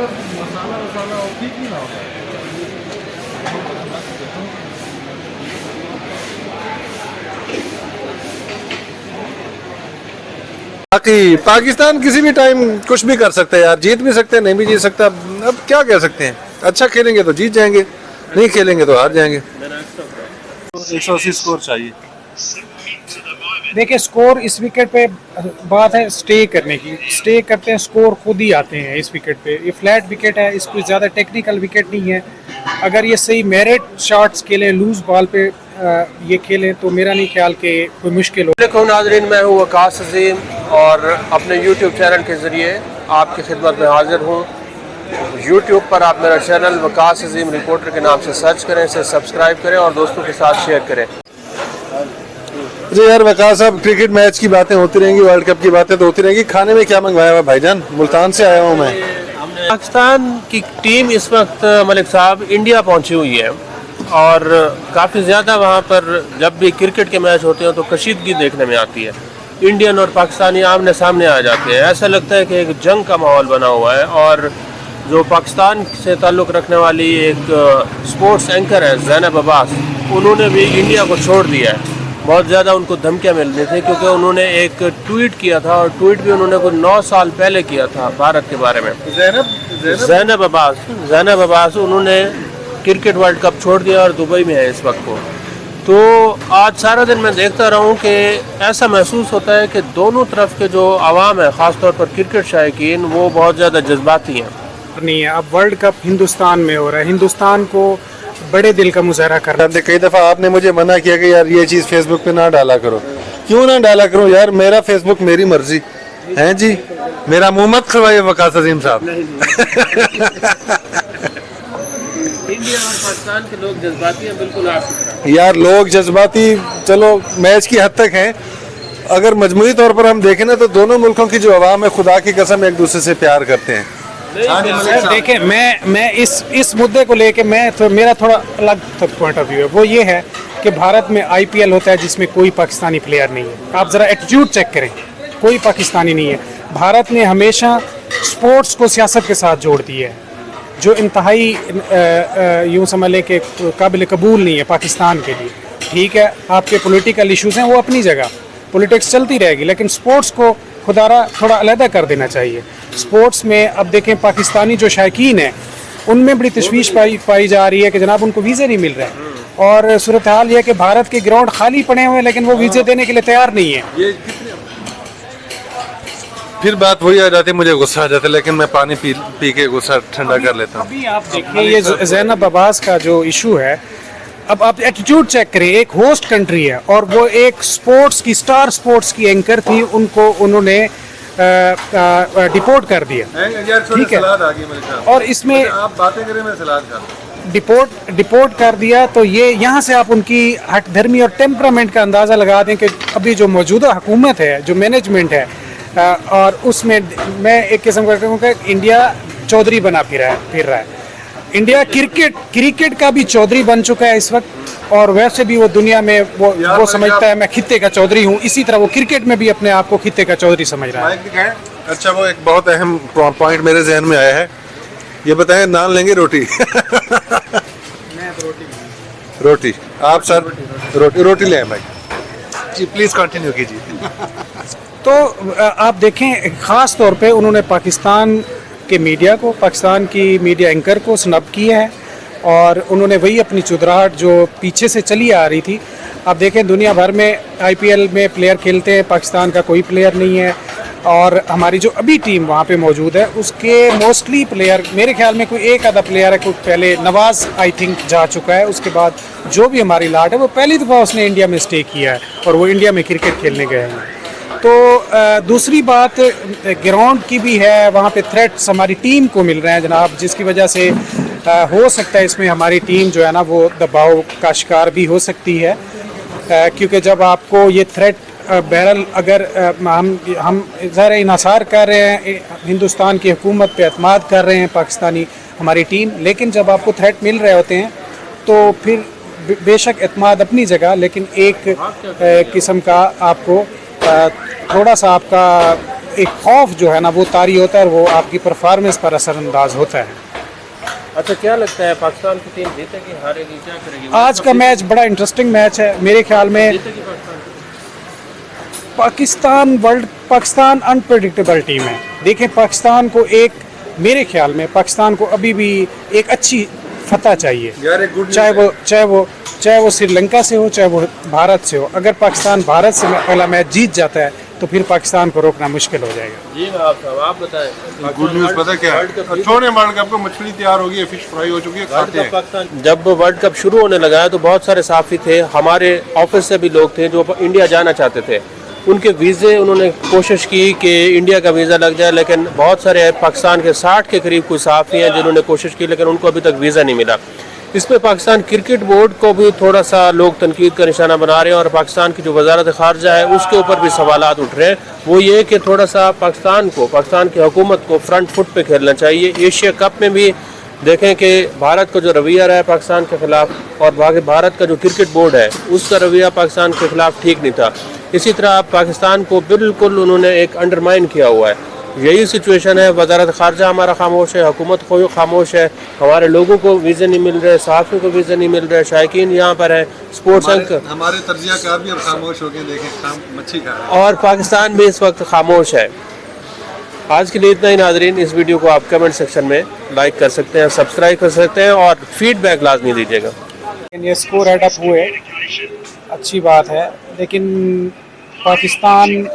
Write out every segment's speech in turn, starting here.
मसाला वसाला और ठीक ही ना होगा। बाकी पाकिस्तान किसी भी टाइम कुछ भी कर सकते हैं यार, जीत भी सकते हैं, नहीं भी जीत सकता। अब क्या कह सकते हैं, अच्छा खेलेंगे तो जीत जाएंगे, नहीं खेलेंगे तो हार जाएंगे। 180 स्कोर चाहिए। देखिए स्कोर इस विकेट पे बात है स्टे करने की, स्टे करते हैं स्कोर खुद ही आते हैं इस विकेट पे। ये फ्लैट विकेट है, इस कोई ज़्यादा टेक्निकल विकेट नहीं है। अगर ये सही मेरिट शॉट्स खेलें, लूज बॉल पे ये खेलें तो मेरा नहीं ख्याल कि कोई मुश्किल हो। देखो नाज़रीन, मैं हूँ वकास अज़ीम और अपने YouTube चैनल के ज़रिए आपकी खिदमत में हाजिर हूँ। YouTube पर आप मेरा चैनल वकास अज़ीम रिपोर्टर के नाम से सर्च करें, इसे सब्सक्राइब करें और दोस्तों के साथ शेयर करें। जी यार वकास साहब, क्रिकेट मैच की बातें होती रहेंगी, वर्ल्ड कप की बातें तो होती रहेंगी। खाने में क्या मंगवाया हुआ भाईजान? मुल्तान से आया हूँ मैं। पाकिस्तान की टीम इस वक्त मलिक साहब इंडिया पहुंची हुई है और काफ़ी ज़्यादा वहाँ पर जब भी क्रिकेट के मैच होते हैं तो कशीदगी देखने में आती है। इंडियन और पाकिस्तानी आमने सामने आ जाते हैं, ऐसा लगता है कि एक जंग का माहौल बना हुआ है। और जो पाकिस्तान से ताल्लुक़ रखने वाली एक स्पोर्ट्स एंकर है ज़ैनब अब्बास, उन्होंने भी इंडिया को छोड़ दिया है। बहुत ज़्यादा उनको धमकियाँ मिल रही थी क्योंकि उन्होंने एक ट्वीट किया था और ट्वीट भी उन्होंने कुछ 9 साल पहले किया था भारत के बारे में। ज़ैनब अब्बास उन्होंने क्रिकेट वर्ल्ड कप छोड़ दिया और दुबई में है इस वक्त को। तो आज सारा दिन मैं देखता रहा हूँ कि ऐसा महसूस होता है कि दोनों तरफ के जो आवाम है, ख़ासतौर पर क्रिकेट शायकीन, वो बहुत ज़्यादा जज्बाती हैं। नहीं है, अब वर्ल्ड कप हिंदुस्तान में हो रहा है, हिंदुस्तान को बड़े दिल का मुजाहरा करना। कई दफ़ा आपने मुझे मना किया कि यार ये चीज़ फेसबुक पे ना डाला करो। क्यों ना डाला करूँ यार, मेरा फेसबुक मेरी मर्जी है जी, मेरा मुँह मत खवाइए वकास अज़ीम साहब। इंडिया और पाकिस्तान के लोग जज्बाती हैं, बिल्कुल आपकी यार लोग जज्बाती चलो मैच की हद तक हैं, अगर मजमूई तौर पर हम देखें ना तो दोनों मुल्कों की जो अवाम है खुदा की कसम एक दूसरे से प्यार करते हैं। सर देखें, मैं इस मुद्दे को लेके मेरा थोड़ा अलग पॉइंट ऑफ व्यू है। वो ये है कि भारत में IPL होता है जिसमें कोई पाकिस्तानी प्लेयर नहीं है। आप ज़रा एटीट्यूड चेक करें, कोई पाकिस्तानी नहीं है। भारत ने हमेशा स्पोर्ट्स को सियासत के साथ जोड़ दिया है, जो इंतहाई यूँ समझ लें कि काबिल कबूल नहीं है पाकिस्तान के लिए। ठीक है, आपके पॉलिटिकल इश्यूज़ हैं, वो अपनी जगह पॉलिटिक्स चलती रहेगी, लेकिन स्पोर्ट्स को खुदारा थोड़ा अलहदा कर देना चाहिए। स्पोर्ट्स में अब देखें, पाकिस्तानी जो शायकीन हैं उनमें बड़ी तशवीश पाई जा रही है कि जनाब उनको वीज़े नहीं मिल रहे हैं। और सूरत हाल यह है कि भारत के ग्राउंड खाली पड़े हुए हैं लेकिन वो वीज़े देने के लिए तैयार नहीं है। फिर बात वही आ जाती है, मुझे गुस्सा आ जाता है, लेकिन मैं पानी पी के गुस्सा ठंडा कर लेता हूँ। अभी आप देखिए ये ज़ैनब अब्बास का जो इशू है, अब आप एटीट्यूड चेक करें। एक होस्ट कंट्री है और वो एक स्पोर्ट्स की स्टार स्पोर्ट्स की एंकर थी, उनको उन्होंने डिपोर्ट कर दिया। ठीक है, और इसमें आप बातें करें, मैं सलाद खा डिपोर्ट कर दिया। तो ये यहाँ से आप उनकी हट धर्मी और टेम्परामेंट का अंदाज़ा लगा दें कि अभी जो मौजूदा हुकूमत है, जो मैनेजमेंट है, और उसमें मैं एक किस्म का कहूँ कि इंडिया चौधरी बना फिर रहा है। इंडिया क्रिकेट का भी चौधरी बन चुका है इस वक्त, और वैसे भी वो दुनिया में वो समझता है मैं खित्ते का चौधरी हूँ। इसी तरह वो क्रिकेट में भी अपने आप को खित्ते का चौधरी समझ रहा है। अच्छा, वो एक बहुत अहम पॉइंट मेरे जहन में आया है, ये बताएं, नान लेंगे रोटी? मैं तो रोटी आप सर रोटी ले भाई जी, प्लीज कंटिन्यू कीजिए। तो आप देखें, ख़ास तौर पे उन्होंने पाकिस्तान के मीडिया को, पाकिस्तान की मीडिया एंकर को स्नब किया है और उन्होंने वही अपनी चुदराहट जो पीछे से चली आ रही थी। आप देखें, दुनिया भर में IPL में प्लेयर खेलते हैं, पाकिस्तान का कोई प्लेयर नहीं है। और हमारी जो अभी टीम वहाँ पे मौजूद है उसके मोस्टली प्लेयर, मेरे ख्याल में कोई एक आधा प्लेयर है, कोई पहले नवाज़ आई थिंक जा चुका है, उसके बाद जो भी हमारी लाट है वो पहली दफ़ा उसने इंडिया में स्टे किया है और वो इंडिया में क्रिकेट खेलने गए हैं। तो दूसरी बात ग्राउंड की भी है, वहाँ पे थ्रेट्स हमारी टीम को मिल रहे हैं जनाब, जिसकी वजह से हो सकता है इसमें हमारी टीम जो है ना वो दबाव का शिकार भी हो सकती है। क्योंकि जब आपको ये थ्रेट बहरहाल अगर हम ज़रा इन्हासार कर रहे हैं, हिंदुस्तान की हुकूमत पे एतमाद कर रहे हैं पाकिस्तानी हमारी टीम, लेकिन जब आपको थ्रेट मिल रहे होते हैं तो फिर बेशक एतमाद अपनी जगह, लेकिन एक किस्म का आपको थोड़ा सा आपका एक खौफ जो है ना वो तारी होता है और वो आपकी परफॉर्मेंस पर असरअंदाज होता है। अच्छा, क्या लगता है पाकिस्तान की टीम जीतेगी, हारेगी, क्या करेगी? आज का मैच बड़ा इंटरेस्टिंग मैच है मेरे ख्याल में। जीतेगी पाकिस्तान? पाकिस्तान अनप्रेडिक्टेबल टीम है। देखें, पाकिस्तान को मेरे ख्याल में पाकिस्तान को अभी भी एक अच्छी फतह चाहिए, यार एक गुड चाहे वो श्रीलंका से हो, चाहे वो भारत से हो। अगर पाकिस्तान भारत से पहला मैच जीत जाता है तो फिर पाकिस्तान को रोकना मुश्किल हो जाएगा। जी आप बताएं। गुड न्यूज़ पता क्या है? छोड़े वर्ल्ड कप को मछली तैयार हो गई है, फिश फ्राई हो चुकी है, खाते हैं। पाकिस्तान जब वर्ल्ड कप शुरू होने लगा है तो बहुत सारे साफी थे, हमारे ऑफिस से भी लोग थे जो इंडिया जाना चाहते थे। उनके वीज़े उन्होंने कोशिश की कि इंडिया का वीज़ा लग जाए, लेकिन बहुत सारे पाकिस्तान के 60 के करीब कुछ साफ़ी हैं जिन्होंने कोशिश की, लेकिन उनको अभी तक वीज़ा नहीं मिला। इसमें पाकिस्तान क्रिकेट बोर्ड को भी थोड़ा सा लोग तनकीद का निशाना बना रहे हैं और पाकिस्तान की जो वजारत खारजा है उसके ऊपर भी सवालात उठ रहे हैं। वो ये कि थोड़ा सा पाकिस्तान की हुकूमत को फ्रंट फुट पे खेलना चाहिए। एशिया कप में भी देखें कि भारत का जो रवैया रहा है पाकिस्तान के ख़िलाफ़ और भारत का जो क्रिकेट बोर्ड है उसका रवैया पाकिस्तान के ख़िलाफ़ ठीक नहीं था। इसी तरह पाकिस्तान को बिल्कुल उन्होंने एक अंडरमाइन किया हुआ है। यही सिचुएशन है, वजारत खारजा हमारा खामोश है, हुकूमत को खामोश है, हमारे लोगों को वीज़े नहीं मिल रहे, सहाफ़ियों को वीज़े नहीं मिल रहे, शायकीन यहाँ पर है, स्पोर्ट्स हमारे तर्जियाकार भी अब खामोश हो गए, देखें मच्छी खा रहे हैं। और पाकिस्तान भी इस वक्त खामोश है। आज के लिए इतना ही नाज़रीन। इस वीडियो को आप कमेंट सेक्शन में लाइक कर सकते हैं, सब्सक्राइब कर सकते हैं और फीडबैक लाजमी दीजिएगा। ये स्कोर एड अप हुए, अच्छी बात है, लेकिन पाकिस्तान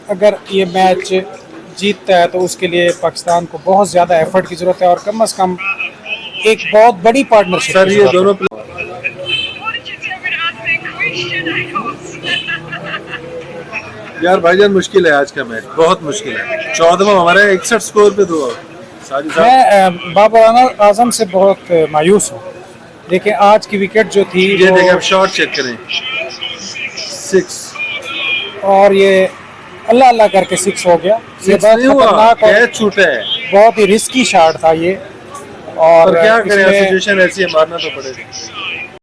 अगर ये मैच जीतता है तो उसके लिए पाकिस्तान को बहुत ज़्यादा एफर्ट की ज़रूरत है और कम से कम एक बहुत बड़ी पार्टनरशिप। सर ये दोनों यार भाईजान मुश्किल है आज का मैच, बहुत मुश्किल है। 14वां हमारा 61 स्कोर पे 2 आउट। मैं बाबर आजम से बहुत मायूस हूँ। देखिए आज की विकेट जो थी ये देखें, आप शॉट चेक करें, 6 और ये अल्लाह अल्लाह करके 6 हो गया। ये बहुत खतरनाक और कैच छूटा है, बहुत ही रिस्की शॉट था ये। और क्या करें, सिचुएशन ऐसी है, मारना तो पड़ेगा।